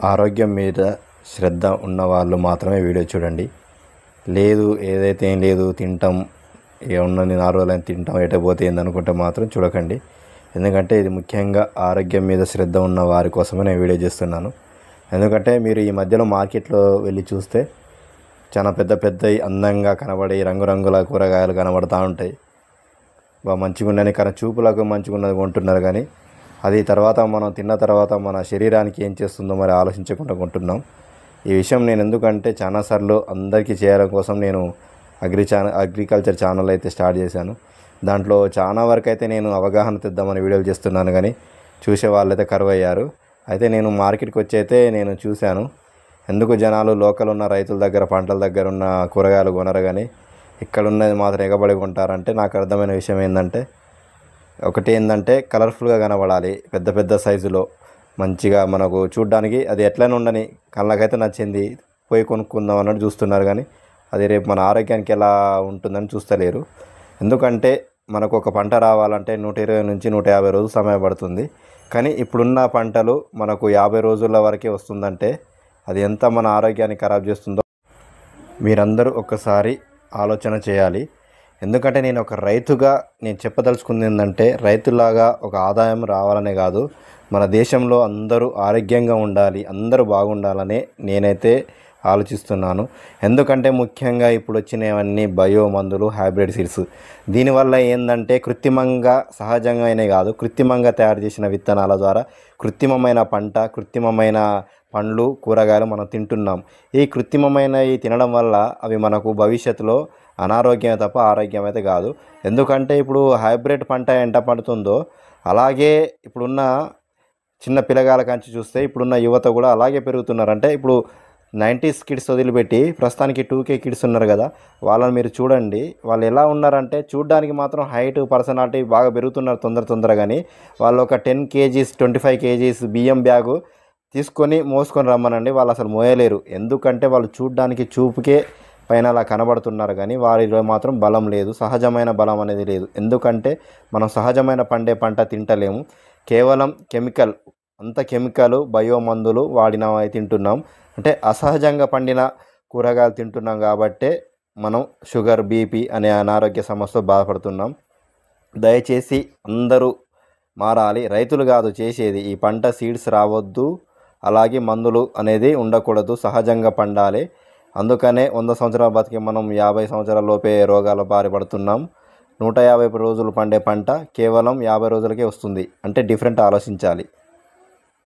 ఆరోగ్యం మీద శ్రద్ధ ఉన్నవాళ్ళు మాత్రమే వీడియో చూడండి. లేదు ఏదైతే ఏం లేదు తింటాం, ఏమున్నది 4 రోజులైనా తింటాం, ఎటపోతే ఏందనుకుంటే మాత్రం చూడకండి. ఎందుకంటే ఇది ముఖ్యంగా ఆరోగ్యం మీద శ్రద్ధ ఉన్న వారి కోసమే నేను వీడియో చేస్తున్నాను. ఎందుకంటే మీరు ఈ మధ్యలో మార్కెట్లో వెళ్ళి చూస్తే చాలా పెద్ద పెద్దవి అందంగా కనబడే రంగురంగుల కూరగాయలు కనబడుతూ ఉంటాయి. మంచిగా ఉండని కానీ చూపులకు మంచిగా ఉన్నది కొంటున్నారు, కానీ అది తర్వాత మనం తిన్న తర్వాత మన శరీరానికి ఏం చేస్తుందో మరి ఆలోచించకుండా కొంటున్నాం. ఈ విషయం నేను ఎందుకంటే చాలాసార్లు అందరికీ చేయడం కోసం నేను అగ్రికల్చర్ ఛానల్ అయితే స్టార్ట్ చేశాను. దాంట్లో చాలా వరకు అయితే నేను అవగాహన తెద్దామని వీడియోలు చేస్తున్నాను, కానీ చూసే వాళ్ళైతే కరువయ్యారు. అయితే నేను మార్కెట్కి వచ్చి అయితే నేను చూశాను, ఎందుకు జనాలు లోకల్ ఉన్న రైతుల దగ్గర పంటల దగ్గర ఉన్న కూరగాయలు కొనరు, కానీ ఇక్కడ ఉన్నది మాత్రం ఎగబడి కొంటారంటే నాకు అర్థమైన విషయం ఏంటంటే, ఒకటి ఏంటంటే కలర్ఫుల్గా కనబడాలి, పెద్ద పెద్ద సైజులో మంచిగా మనకు చూడ్డానికి అది ఎట్లయినా ఉండని కళ్ళకైతే నచ్చింది పోయి కొనుక్కుందాం అన్నట్టు చూస్తున్నారు, కానీ అది రేపు మన ఆరోగ్యానికి ఎలా ఉంటుందని చూస్తలేరు. ఎందుకంటే మనకు ఒక పంట రావాలంటే 120 నుంచి 150 రోజులు సమయం పడుతుంది, కానీ ఇప్పుడున్న పంటలు మనకు 50 రోజుల వరకే వస్తుందంటే అది ఎంత మన ఆరోగ్యాన్ని ఖరాబ్ చేస్తుందో మీరందరూ ఒక్కసారి ఆలోచన చేయాలి. ఎందుకంటే నేను ఒక రైతుగా నేను చెప్పదలుచుకుంది ఏంటంటే, రైతులాగా ఒక ఆదాయం రావాలనే కాదు, మన దేశంలో అందరూ ఆరోగ్యంగా ఉండాలి, అందరూ బాగుండాలనే నేనైతే ఆలోచిస్తున్నాను. ఎందుకంటే ముఖ్యంగా ఇప్పుడు వచ్చినవన్నీ బయో మందులు, హైబ్రిడ్ సీడ్స్. దీనివల్ల ఏంటంటే కృత్రిమంగా సహజంగానే కాదు, కృత్రిమంగా తయారు చేసిన విత్తనాల ద్వారా కృత్రిమమైన పంట, కృత్రిమమైన పండ్లు, కూరగాయలు మనం తింటున్నాం. ఈ కృత్రిమమైనవి తినడం వల్ల అవి మనకు భవిష్యత్తులో అనారోగ్యమే తప్ప ఆరోగ్యం అయితే కాదు. ఎందుకంటే ఇప్పుడు హైబ్రిడ్ పంట ఎంత పడుతుందో అలాగే ఇప్పుడున్న చిన్న పిల్లగాల కంచి చూస్తే ఇప్పుడున్న యువత కూడా అలాగే పెరుగుతున్నారు. అంటే ఇప్పుడు 90s కిడ్స్ వదిలిపెట్టి ప్రస్తుతానికి 2K కిడ్స్ ఉన్నారు కదా, వాళ్ళని మీరు చూడండి. వాళ్ళు ఎలా ఉన్నారంటే చూడడానికి మాత్రం హైట్, పర్సనాలిటీ బాగా పెరుగుతున్నారు తొందరగాని. వాళ్ళు ఒక 10 kgs 25 kgs బియ్యం బ్యాగు తీసుకొని మోసుకొని రమ్మనండి, వాళ్ళు అసలు మోయలేరు. ఎందుకంటే వాళ్ళు చూడడానికి చూపుకే పైన అలా కనబడుతున్నారు, కానీ వారిలో మాత్రం బలం లేదు, సహజమైన బలం అనేది లేదు. ఎందుకంటే మనం సహజమైన పండే పంట తింటలేము, కేవలం కెమికల్, అంత కెమికల్ బయో మందులు వాడినవి తింటున్నాం. అంటే అసహజంగా పండిన కూరగాయలు తింటున్నాం కాబట్టే మనం షుగర్, బీపీ అనే అనారోగ్య సమస్యతో బాధపడుతున్నాం. దయచేసి అందరూ మారాలి. రైతులు కాదు చేసేది, ఈ పంట సీడ్స్ రావద్దు, అలాగే మందులు అనేది ఉండకూడదు, సహజంగా పండాలి. అందుకనే 100 సంవత్సరాలు బతికి మనం 50 సంవత్సరాల లోపే రోగాల బారి పడుతున్నాం. 150 రోజులు పండే పంట కేవలం 50 రోజులకే వస్తుంది. అంటే డిఫరెంట్ ఆలోచించాలి.